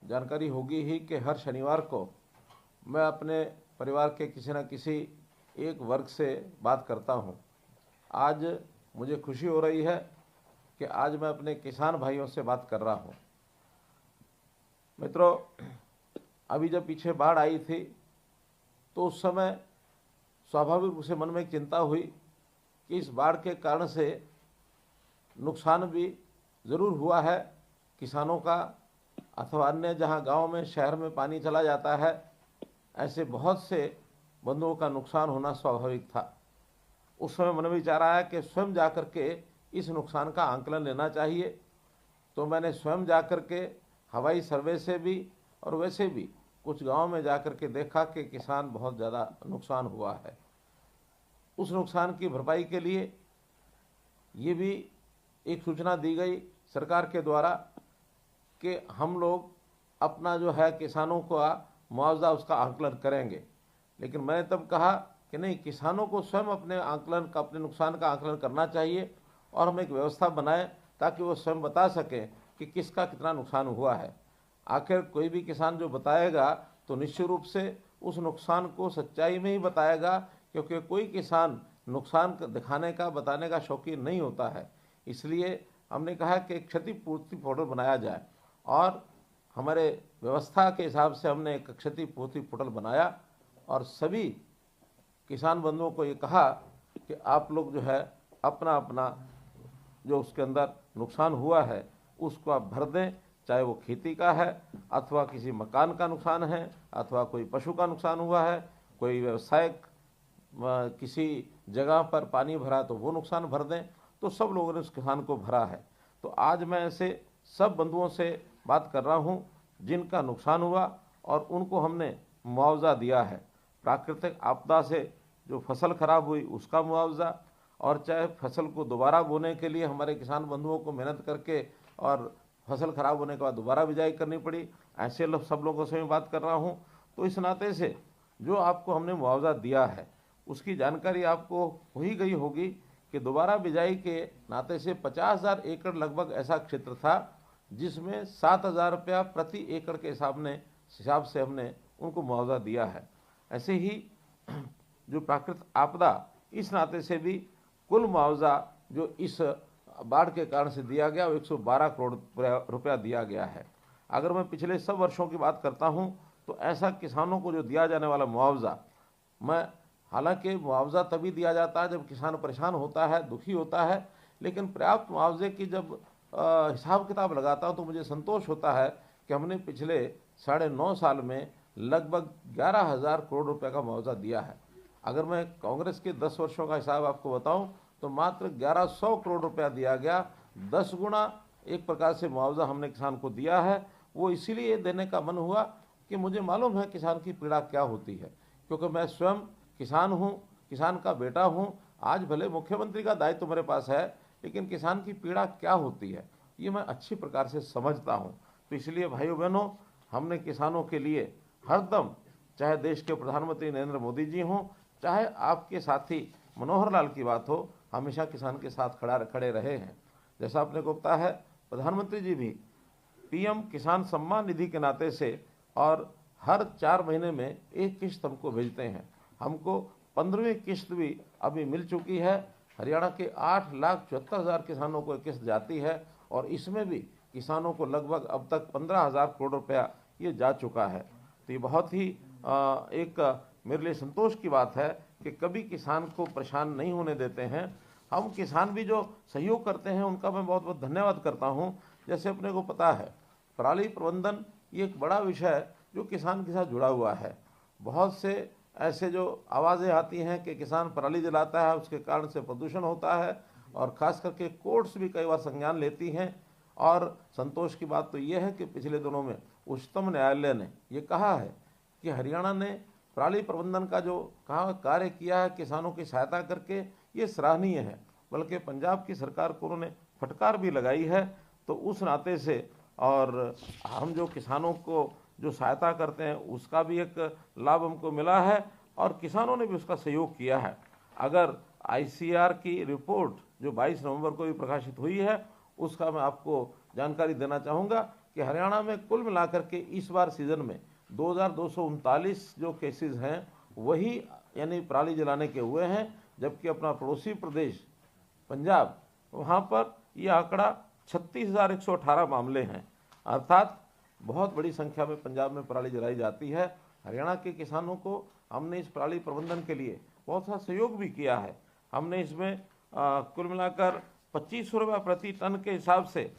जानकारी होगी ही कि हर शनिवार को मैं अपने परिवार के किसी न किसी एक वर्ग से बात करता हूं। आज मुझे खुशी हो रही है कि आज मैं अपने किसान भाइयों से बात कर रहा हूं। मित्रों, अभी जब पीछे बाढ़ आई थी तो उस समय स्वाभाविक रूप से मन में एक चिंता हुई कि इस बाढ़ के कारण से नुकसान भी ज़रूर हुआ है किसानों का, अथवा अन्य जहां गांव में शहर में पानी चला जाता है ऐसे बहुत से बंधुओं का नुकसान होना स्वाभाविक था। उस समय मन में विचार आया कि स्वयं जाकर के इस नुकसान का आंकलन लेना चाहिए। तो मैंने स्वयं जाकर के हवाई सर्वे से भी और वैसे भी कुछ गांव में जाकर के देखा कि किसान बहुत ज़्यादा नुकसान हुआ है। उस नुकसान की भरपाई के लिए ये भी एक सूचना दी गई सरकार के द्वारा कि हम लोग अपना जो है किसानों का मुआवजा उसका आंकलन करेंगे। लेकिन मैंने तब कहा कि नहीं, किसानों को स्वयं अपने नुकसान का आंकलन करना चाहिए और हम एक व्यवस्था बनाएं ताकि वो स्वयं बता सकें कि किसका कितना नुकसान हुआ है। आखिर कोई भी किसान जो बताएगा तो निश्चित रूप से उस नुकसान को सच्चाई में ही बताएगा, क्योंकि कोई किसान नुकसान दिखाने का बताने का शौकीन नहीं होता है। इसलिए हमने कहा कि एक क्षतिपूर्ति पोर्टल बनाया जाए और हमारे व्यवस्था के हिसाब से हमने एक क्षतिपूर्ति पोर्टल बनाया और सभी किसान बंधुओं को ये कहा कि आप लोग जो है अपना अपना जो उसके अंदर नुकसान हुआ है उसको आप भर दें, चाहे वो खेती का है अथवा किसी मकान का नुकसान है अथवा कोई पशु का नुकसान हुआ है, कोई व्यवसायिक किसी जगह पर पानी भरा तो वो नुकसान भर दें। तो सब लोगों ने उस किसान को भरा है। तो आज मैं ऐसे सब बंधुओं से बात कर रहा हूं जिनका नुकसान हुआ और उनको हमने मुआवजा दिया है। प्राकृतिक आपदा से जो फसल खराब हुई उसका मुआवजा, और चाहे फसल को दोबारा बोने के लिए हमारे किसान बंधुओं को मेहनत करके और फसल खराब होने के बाद दोबारा बिजाई करनी पड़ी, ऐसे सब लोगों से मैं बात कर रहा हूं। तो इस नाते से जो आपको हमने मुआवजा दिया है उसकी जानकारी आपको हो ही गई होगी कि दोबारा बिजाई के नाते से 50,000 एकड़ लगभग ऐसा क्षेत्र था जिसमें 7,000 रुपया प्रति एकड़ के हिसाब से हमने उनको मुआवजा दिया है। ऐसे ही जो प्राकृतिक आपदा, इस नाते से भी कुल मुआवजा जो इस बाढ़ के कारण से दिया गया वो 112 करोड़ रुपया दिया गया है। अगर मैं पिछले सब वर्षों की बात करता हूं तो ऐसा किसानों को जो दिया जाने वाला मुआवजा, हालांकि मुआवजा तभी दिया जाता है जब किसान परेशान होता है, दुखी होता है, लेकिन पर्याप्त मुआवजे की जब हिसाब किताब लगाता हूं तो मुझे संतोष होता है कि हमने पिछले 9.5 साल में लगभग 11,000 करोड़ रुपए का मुआवजा दिया है। अगर मैं कांग्रेस के 10 वर्षों का हिसाब आपको बताऊं तो मात्र 1100 करोड़ रुपया दिया गया। 10 गुना एक प्रकार से मुआवजा हमने किसान को दिया है। वो इसीलिए देने का मन हुआ कि मुझे मालूम है किसान की पीड़ा क्या होती है, क्योंकि मैं स्वयं किसान हूँ, किसान का बेटा हूँ। आज भले मुख्यमंत्री का दायित्व मेरे पास है, लेकिन किसान की पीड़ा क्या होती है ये मैं अच्छी प्रकार से समझता हूँ। तो इसलिए भाइयों बहनों, हमने किसानों के लिए हरदम, चाहे देश के प्रधानमंत्री नरेंद्र मोदी जी हों, चाहे आपके साथी मनोहर लाल की बात हो, हमेशा किसान के साथ खड़े रहे हैं। जैसा आपने को पता है, प्रधानमंत्री जी भी पीएम किसान सम्मान निधि के नाते से और हर 4 महीने में एक किस्त हमको भेजते हैं। हमको 15वीं किस्त भी अभी मिल चुकी है। हरियाणा के 8,74,000 किसानों को किस्त जाती है और इसमें भी किसानों को लगभग अब तक 15,000 करोड़ रुपया ये जा चुका है। तो ये बहुत ही एक मेरे लिए संतोष की बात है कि कभी किसान को परेशान नहीं होने देते हैं। हम किसान भी जो सहयोग करते हैं उनका मैं बहुत बहुत धन्यवाद करता हूं। जैसे अपने को पता है, पराली प्रबंधन ये एक बड़ा विषय है जो किसान के साथ जुड़ा हुआ है। बहुत से ऐसे जो आवाज़ें आती हैं कि किसान पराली जलाता है, उसके कारण से प्रदूषण होता है, और ख़ास करके कोर्ट्स भी कई बार संज्ञान लेती हैं। और संतोष की बात तो ये है कि पिछले दिनों में उच्चतम न्यायालय ने ये कहा है कि हरियाणा ने पराली प्रबंधन का जो कार्य किया है किसानों की सहायता करके, ये सराहनीय है। बल्कि पंजाब की सरकार को उन्होंने फटकार भी लगाई है। तो उस नाते से और हम जो किसानों को जो सहायता करते हैं उसका भी एक लाभ हमको मिला है और किसानों ने भी उसका सहयोग किया है। अगर आईसीआर की रिपोर्ट जो 22 नवंबर को भी प्रकाशित हुई है उसका मैं आपको जानकारी देना चाहूँगा कि हरियाणा में कुल मिलाकर के इस बार सीज़न में 2239 जो केसेस हैं वही यानी पराली जलाने के हुए हैं, जबकि अपना पड़ोसी प्रदेश पंजाब, वहाँ पर यह आंकड़ा 36,118 मामले हैं। अर्थात बहुत बड़ी संख्या में पंजाब में पराली जलाई जाती है। हरियाणा के किसानों को हमने इस पराली प्रबंधन के लिए बहुत सा सहयोग भी किया है। हमने इसमें कुल मिलाकर 2500 रुपये प्रति टन के हिसाब से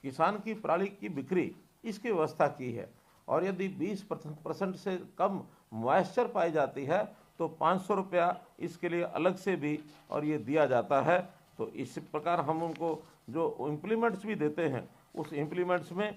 किसान की पराली की बिक्री इसकी व्यवस्था की है, और यदि 20% से कम मॉइस्चर पाई जाती है तो 500 रुपया इसके लिए अलग से भी और ये दिया जाता है। तो इस प्रकार हम उनको जो इम्प्लीमेंट्स भी देते हैं, उस इम्प्लीमेंट्स में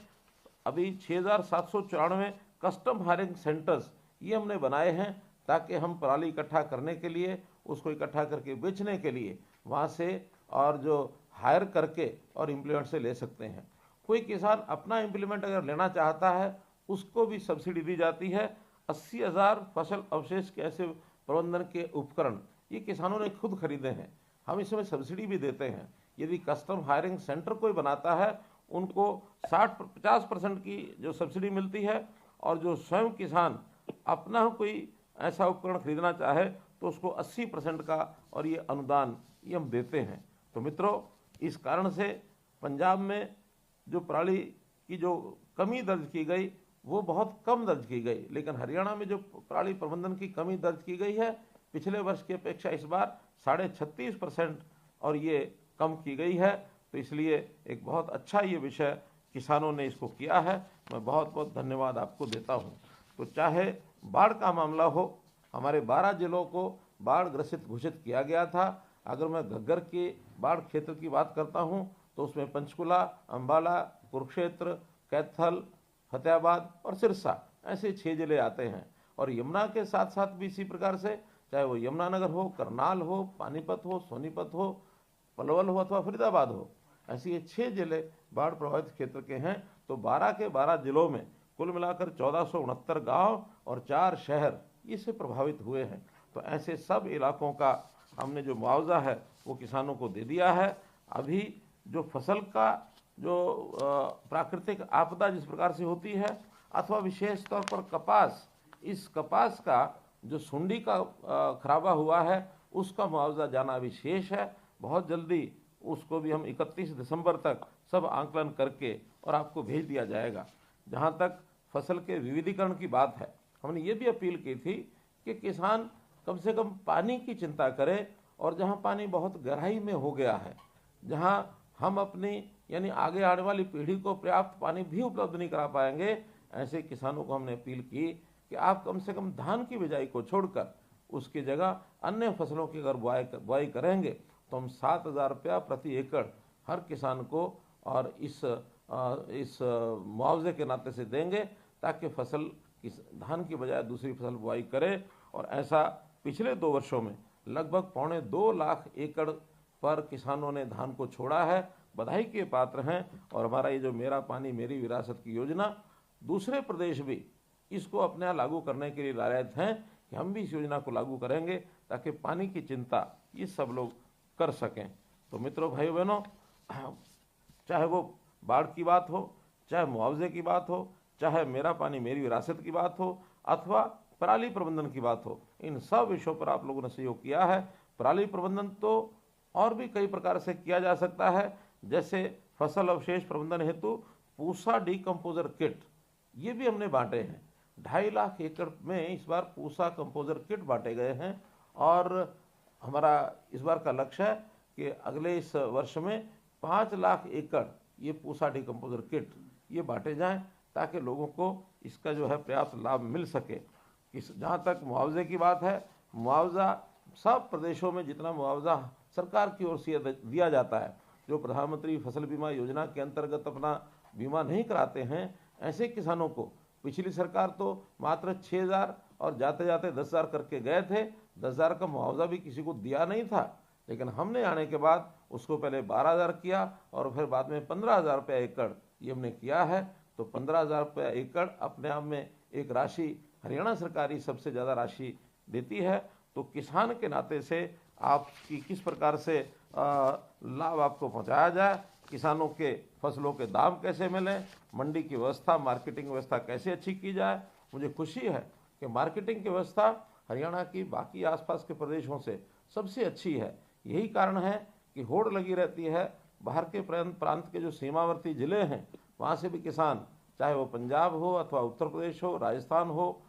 अभी 6,794 कस्टम हायरिंग सेंटर्स ये हमने बनाए हैं, ताकि हम पराली इकट्ठा करने के लिए, उसको इकट्ठा करके बेचने के लिए वहाँ से और जो हायर करके और इम्प्लीमेंट से ले सकते हैं। कोई किसान अपना इम्प्लीमेंट अगर लेना चाहता है उसको भी सब्सिडी दी जाती है। 80,000 फसल अवशेष के ऐसे प्रबंधन के उपकरण ये किसानों ने खुद खरीदे हैं, हम इसमें सब्सिडी भी देते हैं। यदि कस्टम हायरिंग सेंटर कोई बनाता है उनको 50% की जो सब्सिडी मिलती है, और जो स्वयं किसान अपना कोई ऐसा उपकरण खरीदना चाहे तो उसको 80% का और ये अनुदान ये हम देते हैं। तो मित्रों, इस कारण से पंजाब में जो पराली की जो कमी दर्ज की गई वो बहुत कम दर्ज की गई, लेकिन हरियाणा में जो पराली प्रबंधन की कमी दर्ज की गई है पिछले वर्ष की अपेक्षा इस बार 36.5% और ये कम की गई है। तो इसलिए एक बहुत अच्छा ये विषय किसानों ने इसको किया है। मैं बहुत बहुत धन्यवाद आपको देता हूँ। तो चाहे बाढ़ का मामला हो, हमारे 12 जिलों को बाढ़ ग्रसित घोषित किया गया था। अगर मैं घग्गर के बाढ़ क्षेत्र की बात करता हूँ तो उसमें पंचकुला, अम्बाला, कुरुक्षेत्र, कैथल, फतेहाबाद और सिरसा ऐसे 6 जिले आते हैं। और यमुना के साथ साथ भी इसी प्रकार से, चाहे वो यमुनानगर हो, करनाल हो, पानीपत हो, सोनीपत हो, पलवल हो अथवा फरीदाबाद हो, ऐसे ये 6 जिले बाढ़ प्रभावित क्षेत्र के हैं। तो 12 के 12 जिलों में कुल मिलाकर 1469 गांव और 4 शहर इससे प्रभावित हुए हैं। तो ऐसे सब इलाकों का हमने जो मुआवजा है वो किसानों को दे दिया है। अभी जो फसल का जो प्राकृतिक आपदा जिस प्रकार से होती है, अथवा विशेष तौर पर कपास, इस कपास का जो सुंडी का खराबा हुआ है उसका मुआवजा जाना अभी शेष है। बहुत जल्दी उसको भी हम 31 दिसंबर तक सब आंकलन करके और आपको भेज दिया जाएगा। जहाँ तक फसल के विविधीकरण की बात है, हमने ये भी अपील की थी कि किसान कम से कम पानी की चिंता करे, और जहाँ पानी बहुत गहराई में हो गया है, जहाँ हम अपनी यानी आगे आने वाली पीढ़ी को पर्याप्त पानी भी उपलब्ध नहीं करा पाएंगे, ऐसे किसानों को हमने अपील की कि आप कम से कम धान की बिजाई को छोड़कर उसकी जगह अन्य फसलों की अगर बुआई करेंगे तो हम 7,000 रुपया प्रति एकड़ हर किसान को और इस मुआवजे के नाते से देंगे, ताकि फसल धान की बजाय दूसरी फसल बुआई करे। और ऐसा पिछले 2 वर्षों में लगभग 2.25 लाख एकड़ पर किसानों ने धान को छोड़ा है। बधाई के पात्र हैं। और हमारा ये जो मेरा पानी मेरी विरासत की योजना, दूसरे प्रदेश भी इसको अपने यहाँ लागू करने के लिए लायक हैं कि हम भी इस योजना को लागू करेंगे, ताकि पानी की चिंता ये सब लोग कर सकें। तो मित्रों, भाइयों बहनों, चाहे वो बाढ़ की बात हो, चाहे मुआवजे की बात हो, चाहे मेरा पानी मेरी विरासत की बात हो, अथवा पराली प्रबंधन की बात हो, इन सब विषयों पर आप लोगों ने सहयोग किया है। पराली प्रबंधन तो और भी कई प्रकार से किया जा सकता है, जैसे फसल अवशेष प्रबंधन हेतु पूसा डिकम्पोजर किट ये भी हमने बांटे हैं। 2.5 लाख एकड़ में इस बार पूसा कंपोजर किट बांटे गए हैं। और हमारा इस बार का लक्ष्य है कि अगले इस वर्ष में 5 लाख एकड़ ये पूसा डिकम्पोजर किट ये बांटे जाएं, ताकि लोगों को इसका जो है पर्याप्त लाभ मिल सके। जहाँ तक मुआवजे की बात है, मुआवजा सब प्रदेशों में जितना मुआवजा सरकार की ओर से दिया जाता है, जो प्रधानमंत्री फसल बीमा योजना के अंतर्गत अपना बीमा नहीं कराते हैं, ऐसे किसानों को पिछली सरकार तो मात्र 6,000 और जाते जाते 10,000 करके गए थे। 10,000 का मुआवजा भी किसी को दिया नहीं था, लेकिन हमने आने के बाद उसको पहले 12,000 किया और फिर बाद में 15,000 रुपये एकड़ ये हमने किया है। तो 15,000 रुपये एकड़ अपने आप में एक राशि हरियाणा सरकार ही सबसे ज़्यादा राशि देती है। तो किसान के नाते से आपकी किस प्रकार से लाभ आपको पहुंचाया जाए, किसानों के फसलों के दाम कैसे मिलें, मंडी की व्यवस्था, मार्केटिंग व्यवस्था कैसे अच्छी की जाए। मुझे खुशी है कि मार्केटिंग की व्यवस्था हरियाणा की बाकी आसपास के प्रदेशों से सबसे अच्छी है। यही कारण है कि होड़ लगी रहती है। बाहर के प्रांत के जो सीमावर्ती ज़िले हैं वहाँ से भी किसान, चाहे वो पंजाब हो अथवा उत्तर प्रदेश हो, राजस्थान हो,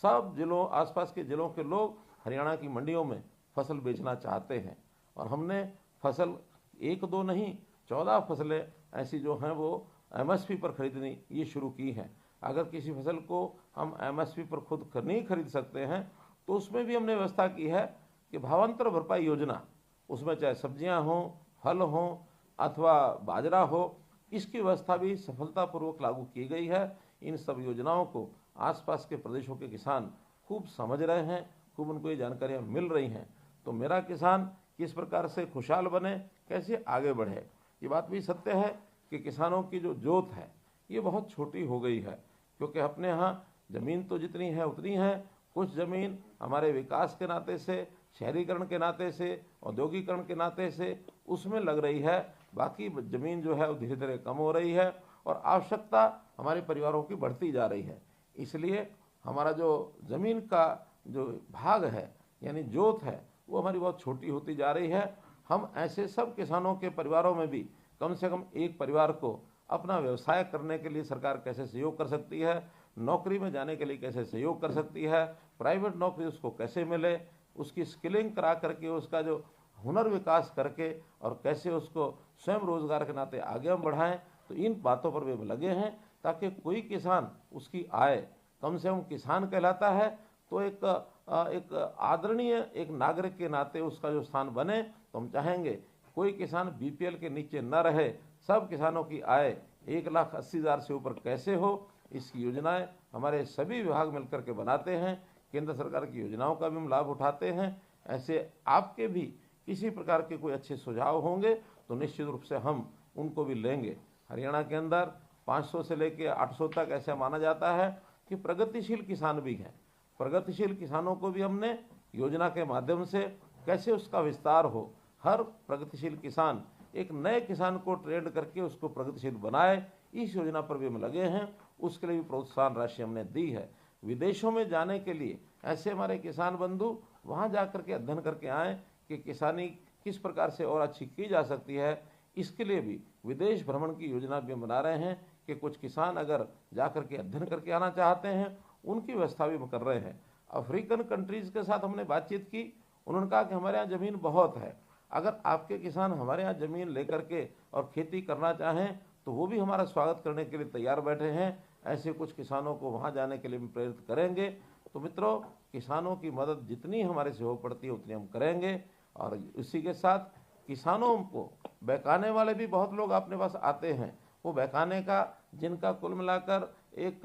सब जिलों, आसपास के ज़िलों के लोग हरियाणा की मंडियों में फसल बेचना चाहते हैं। और हमने फसल एक दो नहीं 14 फसलें ऐसी जो हैं वो एमएसपी पर खरीदनी ये शुरू की हैं। अगर किसी फसल को हम एमएसपी पर खुद नहीं खरीद सकते हैं तो उसमें भी हमने व्यवस्था की है कि भावांतर भरपाई योजना, उसमें चाहे सब्जियां हों, फल हों अथवा बाजरा हो, इसकी व्यवस्था भी सफलतापूर्वक लागू की गई है। इन सब योजनाओं को आसपास के प्रदेशों के किसान खूब समझ रहे हैं, खूब उनको ये जानकारियाँ मिल रही हैं। तो मेरा किसान किस प्रकार से खुशहाल बने, कैसे आगे बढ़े, ये बात भी सत्य है कि किसानों की जो जोत है ये बहुत छोटी हो गई है। क्योंकि अपने यहाँ ज़मीन तो जितनी है उतनी है, कुछ ज़मीन हमारे विकास के नाते से, शहरीकरण के नाते से, औद्योगिकरण के नाते से उसमें लग रही है, बाकी ज़मीन जो है वो धीरे धीरे कम हो रही है और आवश्यकता हमारे परिवारों की बढ़ती जा रही है। इसलिए हमारा जो ज़मीन का जो भाग है यानी जोत है वो हमारी बहुत छोटी होती जा रही है। हम ऐसे सब किसानों के परिवारों में भी कम से कम एक परिवार को अपना व्यवसाय करने के लिए सरकार कैसे सहयोग कर सकती है, नौकरी में जाने के लिए कैसे सहयोग कर सकती है, प्राइवेट नौकरी उसको कैसे मिले, उसकी स्किलिंग करा करके उसका जो हुनर विकास करके और कैसे उसको स्वयं रोजगार के नाते आगे हम बढ़ाएं। तो इन बातों पर वे लगे हैं ताकि कोई किसान उसकी आय, कम से कम किसान कहलाता है तो एक आदरणीय एक नागरिक के नाते उसका जो स्थान बने। तो हम चाहेंगे कोई किसान बीपीएल के नीचे न रहे, सब किसानों की आय 1,80,000 से ऊपर कैसे हो, इसकी योजनाएं हमारे सभी विभाग मिलकर के बनाते हैं। केंद्र सरकार की योजनाओं का भी हम लाभ उठाते हैं। ऐसे आपके भी किसी प्रकार के कोई अच्छे सुझाव होंगे तो निश्चित रूप से हम उनको भी लेंगे। हरियाणा के अंदर 500 से लेकर 800 तक ऐसा माना जाता है कि प्रगतिशील किसान भी हैं। प्रगतिशील किसानों को भी हमने योजना के माध्यम से कैसे उसका विस्तार हो, हर प्रगतिशील किसान एक नए किसान को ट्रेंड करके उसको प्रगतिशील बनाए, इस योजना पर भी हम लगे हैं। उसके लिए भी प्रोत्साहन राशि हमने दी है। विदेशों में जाने के लिए ऐसे हमारे किसान बंधु वहाँ जा कर के अध्ययन करके आएँ कि किसानी किस प्रकार से और अच्छी की जा सकती है। इसके लिए भी विदेश भ्रमण की योजना भी हम बना रहे हैं कि कुछ किसान अगर जा कर के अध्ययन करके आना चाहते हैं उनकी व्यवस्था भी हम कर रहे हैं। अफ्रीकन कंट्रीज़ के साथ हमने बातचीत की, उन्होंने कहा कि हमारे यहाँ ज़मीन बहुत है, अगर आपके किसान हमारे यहाँ ज़मीन लेकर के और खेती करना चाहें तो वो भी हमारा स्वागत करने के लिए तैयार बैठे हैं। ऐसे कुछ किसानों को वहाँ जाने के लिए हम प्रेरित करेंगे। तो मित्रों, किसानों की मदद जितनी हमारे से हो पड़ती है उतनी हम करेंगे। और इसी के साथ किसानों को बहकाने वाले भी बहुत लोग अपने पास आते हैं। वो बहकाने का जिनका कुल मिलाकर एक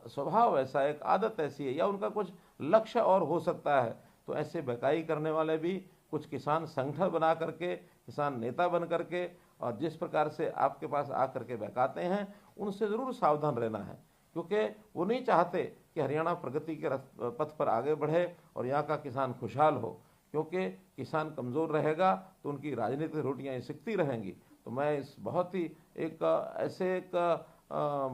स्वभाव ऐसा, एक आदत ऐसी है या उनका कुछ लक्ष्य और हो सकता है, तो ऐसे बहकाई करने वाले भी कुछ किसान संगठन बना करके, किसान नेता बन करके और जिस प्रकार से आपके पास आकर के बहकाते हैं उनसे ज़रूर सावधान रहना है। क्योंकि वो नहीं चाहते कि हरियाणा प्रगति के पथ पर आगे बढ़े और यहाँ का किसान खुशहाल हो। क्योंकि किसान कमज़ोर रहेगा तो उनकी राजनीतिक रोटियाँ सिकती रहेंगी। तो मैं इस बहुत ही एक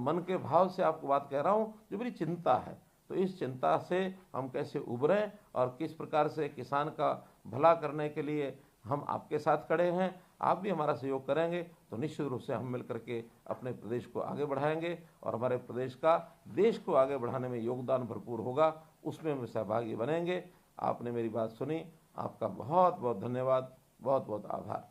मन के भाव से आपको बात कह रहा हूँ जो मेरी चिंता है। तो इस चिंता से हम कैसे उभरें और किस प्रकार से किसान का भला करने के लिए हम आपके साथ खड़े हैं, आप भी हमारा सहयोग करेंगे तो निश्चित रूप से हम मिलकर के अपने प्रदेश को आगे बढ़ाएंगे और हमारे प्रदेश का देश को आगे बढ़ाने में योगदान भरपूर होगा, उसमें हम सहभागी बनेंगे। आपने मेरी बात सुनी, आपका बहुत बहुत धन्यवाद, बहुत बहुत आभार।